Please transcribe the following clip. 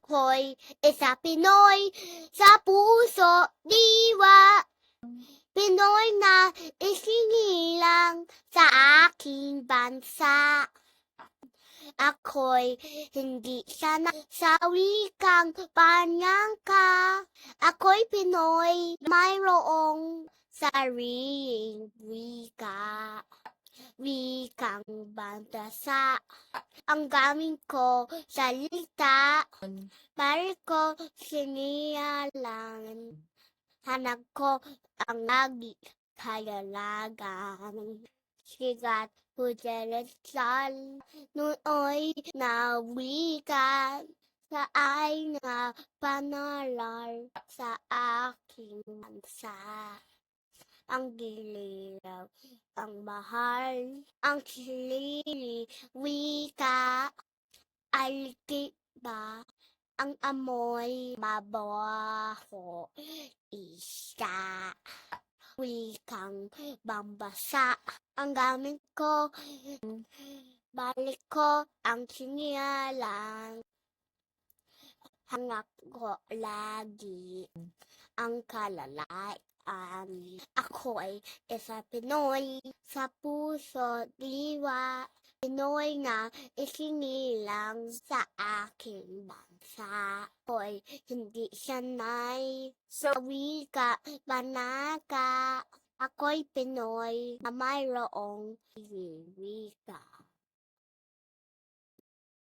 Ako'y isa Pinoy sa puso, diwa. Pinoy na isinilang sa aking bansa. Ako'y hindi sana sa wikang panyangka. Ako'y Pinoy, mayroong sariling wika. Wikang bansa. Ang gamit ko salita, pare ko siniyalan. Hanap ko ang lagi kayalagan. Sigat puteresal, nooy nawikan, sa ay na panalar sa aking bansa. Ang giliw, ang mahal, ang silili, wika, alkiba, ang amoy mabaho, isa. Wikang bambasa, ang gamit ko, balik ko ang siniyalan. Hanap ko lagi ang kalalaian. Ako'y isa Pinoy sa puso, diwa. Pinoy na isinilang sa aking bansa. Ako'y hindi sanay sa wika, banaka. Ako'y Pinoy na mayroong wika.